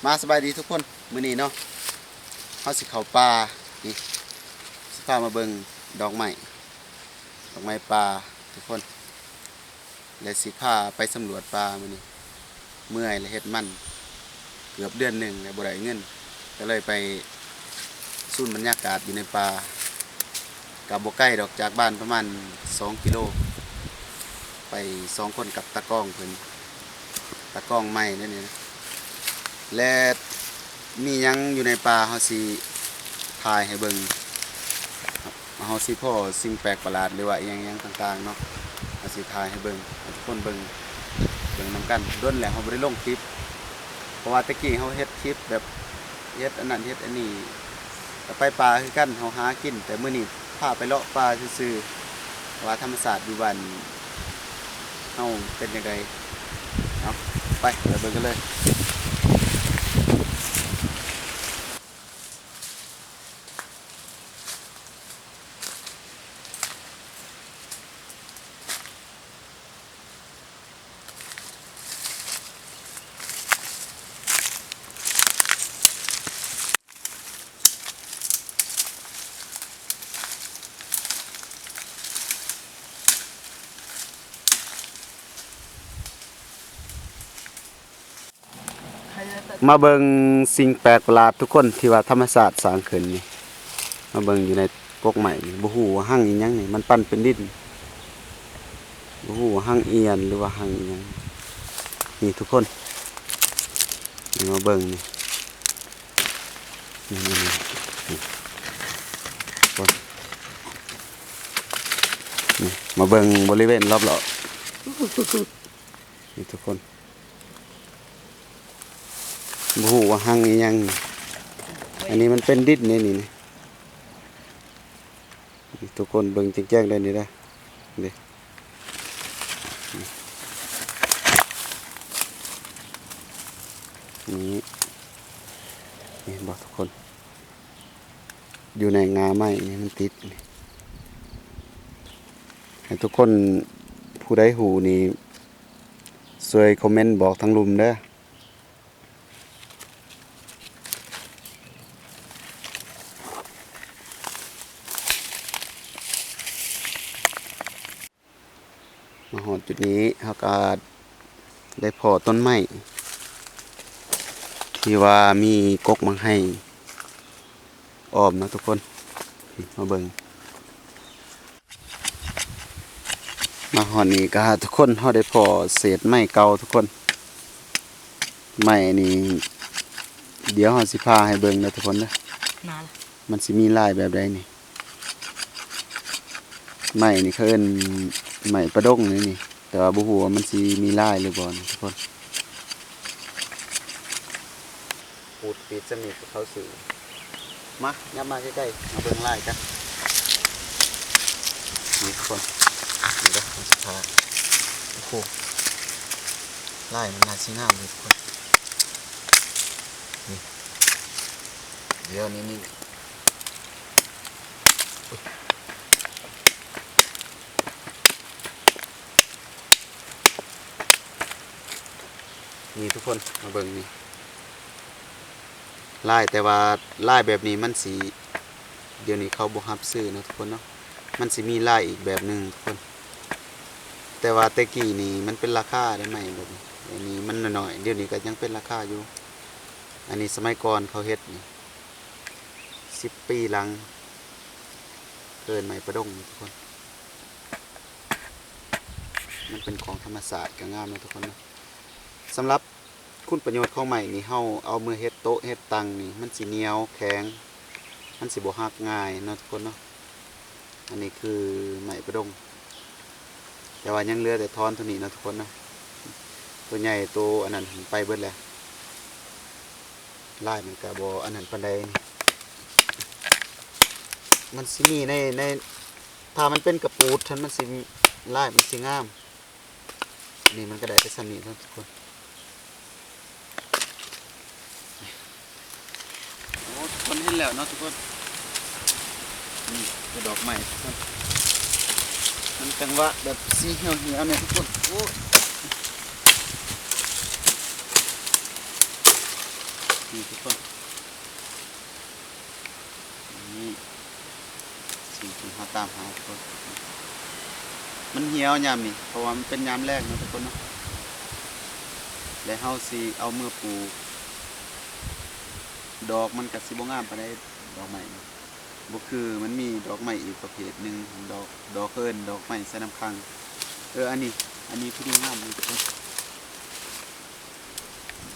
มาสบายดีทุกคนมื้อนี้เนาะเฮาสิเข้าป่านี่สิพามาเบิ่งดอกไม้ป่าทุกคนและสิพาไปสำรวจป่ามื้อนี้เมื่อยและเฮ็ดมันเกือบเดือนหนึ่งแล้วบ่ได้เงินก็เลยไปสูนบรรยากาศอยู่ในป่ากับบ่ใกล้ดอกจากบ้านประมาณ2กิโลไป2คนกับตากล้องเพิ่นตากล้องใหม่นั่นนี่นะและมีหยังอยู่ในป่าเฮาสิถ่ายให้เบิ่งเฮาสิพ้อสิ่งแปลกประหลาดหรือว่าอีหยังต่างๆเนาะเฮาสิถ่ายให้เบิ่งให้ทุกคนเบิ่งนำกันด้นแล้วเฮาบ่ได้ลงคลิปเพราะว่าตะกี้เฮาเฮ็ดคลิปแบบเฮ็ดอันนั้นเฮ็ดอันนี้ก็ไปป่าคือกันเฮาหากินแต่มื้อนี้พาไปเลาะป่าซื่อๆว่าธรรมชาติอยู่บ้านเฮาเป็นจังไดเอาไปเบิ่งกันเลยมาเบิ่งสิ่งแปลกประหลาดทุกคนที่ว่าธรรมชาติสร้างขึ้นนี่มาเบิ่งอยู่ในกกใหม่นี่บ่ฮู้ว่าหั่งอีหยังนี่มันปั้นเป็นดินบ่ฮู้ว่าหั่งเอียนหรือว่าหั่งอีหยังนี่ทุกคนนี่มาเบิ่งนี่คนนี่มาเบิ่งบริเวณรอบๆนี่ทุกคนบ่ฮู้ว่าหั่งอีหยังอันนี้มันเป็นดินนี่ทุกคนเบิ่งแจ้งๆได้นี่ได้นี่นี่บอกทุกคนอยู่ในงาไม้นี่มันติดให้ทุกคนผู้ใดหูนี่ช่วยคอมเมนต์บอกทางลุมเด้อมาหอดจุดนี้เขาก็ได้พอต้นไม้ที่ว่ามีกกมังให้อ้อมนะทุกคนมาเบิ่งมาหอดนี้ก็ทุกคนเขาได้พอเศษไม้เก่าทุกคนไม้นี่เดี๋ยวเขาสิพาให้เบิ่งนะทุกคนนะมันสิมีลายแบบใดนี่ไม้นี่เขาเอิ้นไม้ประดงนี่แต่ว่าบ่ฮู้ว่ามันสิมีลายหรือบ่ทุกคนปูดปิดสนิทเขาสื่อมายับมาใกล้ๆมาเบิ่งลายกันนี่ทุกคนนี่ก็สุดท้ายโอ้โหลายมันน่าสิงามเลยทุกคนนี่เดี๋ยวนี้นี่นี่ทุกคนมาเบิ่งนี่ลายแต่ว่าลายแบบนี้มันสีเดี๋ยวนี้เขาบ่รับซื้อนะทุกคนเนาะมันสิมีลายอีกแบบหนึ่งทุกคนแต่ว่าแต่กี้นี่มันเป็นราคาได้ไหมแบบนี้อันนี้มันน้อยๆเดี๋ยวนี้ก็ยังเป็นราคาอยู่อันนี้สมัยก่อนเขาเฮ็ดนี่10 ปีหลังเกินไม้ประดงทุกคนมันเป็นของธรรมศาสตร์ก็งามนะทุกคนนะสำหรับคุณประโยชน์ของไม้นี่เฮาเอามือเฮ็ดโต๊ะเฮ็ดตังนี่มันสิเหนียวแข็งมันสิบ่หักง่ายเนาะทุกคนเนาะอันนี้คือไม้ประดงแต่ว่ายังเหลือแต่ท่อนเท่านี้นะทุกคนเนาะตัวใหญ่ตัวอันนั้นไปเบิดแล้วลายมันก็บ่อันนั้นปานใดมันสิมีในถ้ามันเป็นกระปูดท่านมันสิลายมันสิงามนี่มันก็ได้แต่สำนี้ทุกคนทุกคนเห็นแล้วเนาะทุกคนนี่คือดอกไม้ทุกคนมันจังหวะแบบสีเหี่ยวเนี่ยทุกคนโอ้ นี่ทุกคนนี่สิ่งที่เราตามหาทุกคนมันเหี่ยวยามนี่เพราะว่ามันเป็นยามแรกนะทุกคนเนาะแล้วเฮาสิเอามือปูดอกมันก็สิบ่งามปานใดดอกไม้นี่บ่คือมันมีดอกไม้อีกประเภทหนึงดอกเอิ้นดอกไม้ใส่น้ำค้างอันนี้ผู้ดีงามนี่ทุกคน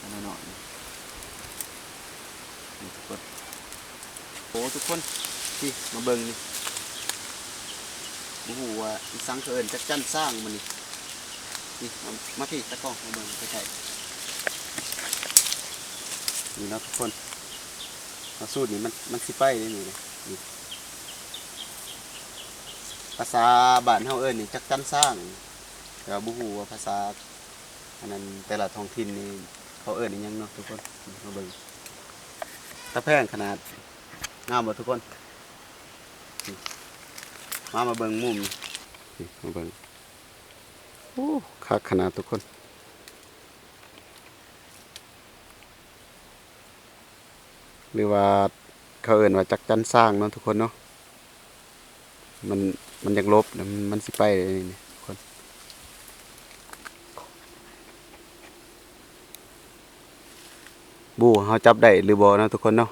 อันนั้นเนาะนี่ทุกคนโอ้ทุกคนนี่มาเบิ่งนี่บ่ฮู้ว่าอีสังเขาเอิ้นจักจั่นสร้างมันนี่มาพี่ตะกล้องมาเบิ่งใกล้ๆนี่เนาะทุกคนมาสูตรนี่มันสิไปได้นี่นี่ภาษาบ้านเฮาเอิ้นนี่จักจั่นสร้างแต่ว่าบ่ฮู้ว่าภาษาอันนั้นแต่ละท้องถิ่นนี่เขาเอิ้นอีหยังเนาะทุกคนมาเบิ่งตะแพงขนาดงามบ่ทุกคนมาเบิ่งมุมนี่มาเบิ่งโอ้คักขนาดทุกคนหรือว่าเขาเอิ้นว่าจักจั่นสร้างเนาะทุกคนเนาะมันอยากลบแล้วมันสิไปเลยนี่ทุกคนบูเฮาจับได้หรือบ่เนาะทุกคนเนาะ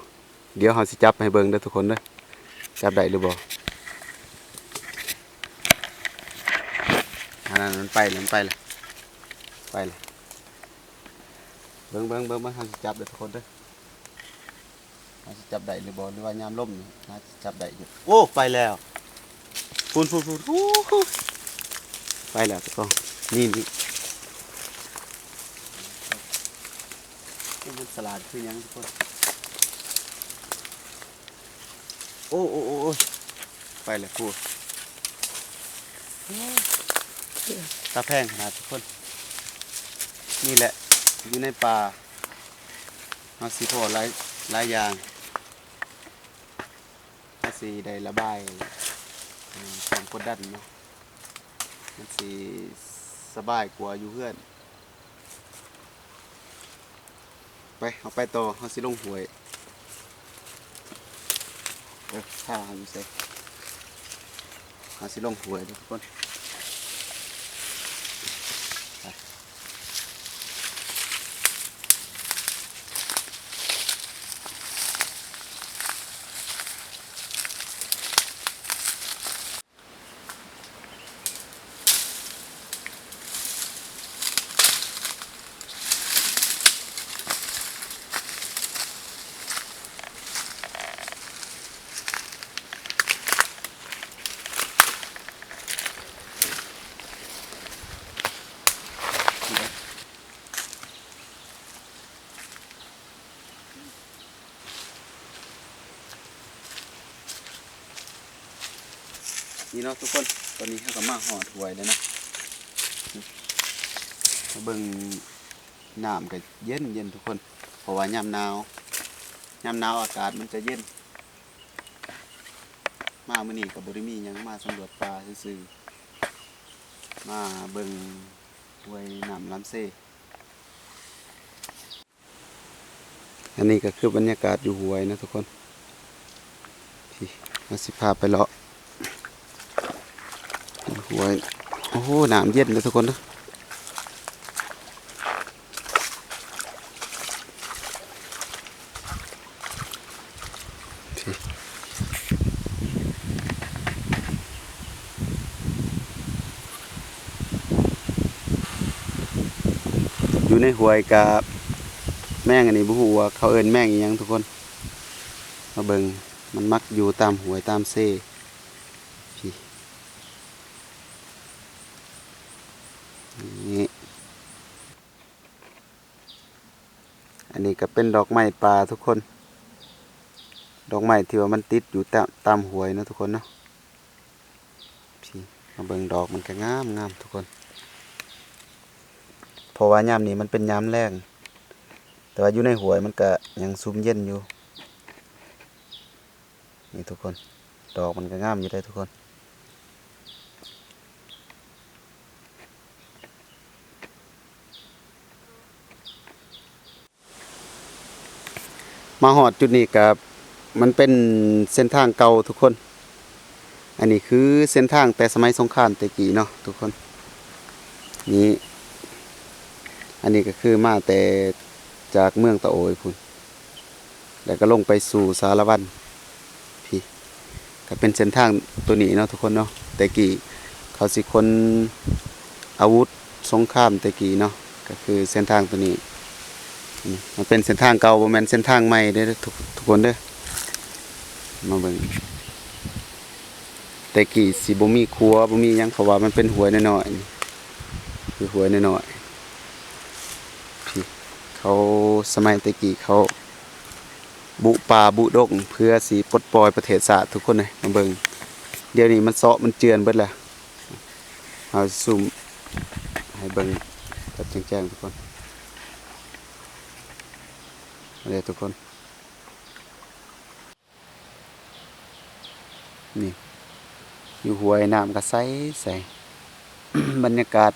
เดี๋ยวเฮาสิจับให้เบิ่งเด้อทุกคนเด้อจับได้หรือบ่อันนั้นมันไปแล้วเบิ่งเฮาสิจับเด้อทุกคนเด้อเฮาสิจับได้หรือบ่หรือว่ายามลมนี่น่าสิจับได้อยู่โอ้ไปแล้วฟูนโอ้ไปแล้วทุกคนนี่มันสลัดคือหยังทุกคนโอ้ไปแล้วพูดตาแพงขนาดทุกคนนี่แหละอยู่ในป่าเอาสีพอหลายอย่างเอาสีได้ระบายความกดดันเนาะมันสีสบายกว่าอยู่เพื่อนเอาไปต่อเอาสิลงหวยข้าวอยู่เสร็จเอาสิลงหวยทุกคนนี่เนาะทุกคนตอนนี้เขาก็มาหอดหวยเลยนะเบิ่งน้ำก็เย็นทุกคนเพราะว่ายามหนาวอากาศมันจะเย็นมามื้อนี้ก็บ่ได้มีหยังมาสำรวจป่าซื่อๆมาเบิ่งหวยน้ำลำเซอันนี้ก็คือบรรยากาศอยู่หวยนะทุกคนพี่มาสิพาไปเลาะหวยโอ้โหน้ำเย็นเลยทุกคนนะอยู่ในหวยกับแม่งอันนี้บ่ฮู้ว่าเขาเอิ้นแม่งอีหยังทุกคนมาเบิ่งมันมักอยู่ตามหวยตามเซ่พี่นี่อันนี้ก็เป็นดอกไม้ป่าทุกคนดอกไม้ที่ว่ามันติดอยู่ตามหวยนะทุกคนเนาะพี่มาเบิ่งดอกมันก็งามทุกคนเพราะว่ายามนี้มันเป็นยามแล้งแต่ว่าอยู่ในหวยมันก็ยังซุ่มเย็นอยู่นี่ทุกคนดอกมันก็งามอยู่ได้ทุกคน มาฮอดจุดนี้ก็มันเป็นเส้นทางเก่าทุกคน อันนี้คือเส้นทางแต่สมัยสงครามแต่กี้เนาะทุกคนนี่อันนี้ก็คือมาแต่จากเมืองตะโอยพุ่นแล้วก็ลงไปสู่สารวัตรพี่ก็เป็นเส้นทางตัวนี้เนาะทุกคนเนาะแต่กี้เขาสิคนอาวุธสงครามแต่กี้เนาะก็คือเส้นทางตัวนี้มันเป็นเส้นทางเก่าบ่แม่นเส้นทางใหม่เด้อทุกคนเด้อมาเบิ่งแต่กี้สิบ่มีครัวบ่มีหยังเพราะว่ามันเป็นห้วยน้อยๆนี่คือห้วยน้อยๆพี่เขาสมัยแต่กี้เขาบุป่าบุดงเพื่อสิปลดปล่อยประเทศชาติทุกคนเลยมาเบิ่งเดี๋ยวนี้มันเซาะมันเจือนเบิดแล้วเอาซูมให้เบิ่งแบบแจ้งๆทุกคนนี่ทุกคนนี่อยู่ห้วยน้ำก็ใสใส บรรยากาศ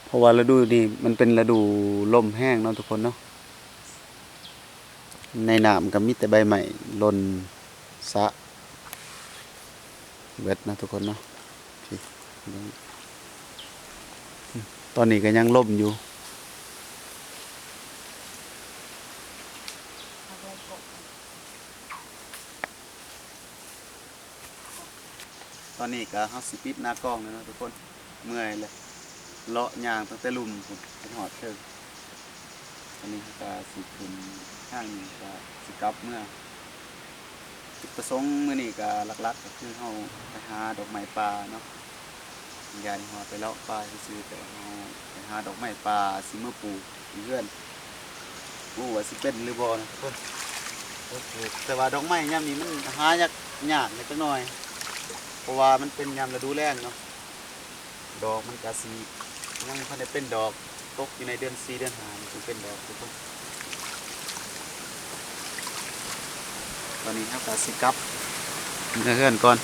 เพราะว่าฤดูนี้มันเป็นฤดูลมแห้งเนาะทุกคนเนาะในน้ำก็มีแต่ใบไม้หล่นสะเบิดนะทุกคนเนาะตอนนี้ก็ยังล่มอยู่ตอนนี้ก็เฮาสิปิดหน้ากล้องแล้วนะทุกคนเมื่อยเลยเลาะยางตั้งแต่ลุ่มพุ่นเป็นหอดเชิงตอนนี้ก็สิขึ้นข้างนี้ก็สิกลับเมื่อจุดประสงค์มื้อนี้ก็หลักๆก็คือเฮาไปหาดอกไม้ป่าเนาะยายเฮาไปเลาะป่าซื่อๆแต่เฮาไปหาดอกไม้ป่าสิมาปลูกอยู่เรือนบ่ว่าสิเป็นหรือบ่นะทุกคนแต่ว่าดอกไม้ยามนี้มันหายากเล็กน้อยเพราะว่ามันเป็นยามฤดูแล้งเนาะดอกมันก็สิยังบ่ทันได้เป็นดอกตกอยู่ในเดือน4เดือน5มันจึงเป็นดอกทุกคนตอนนี้ครับก็สิกลับเฮือนก่อน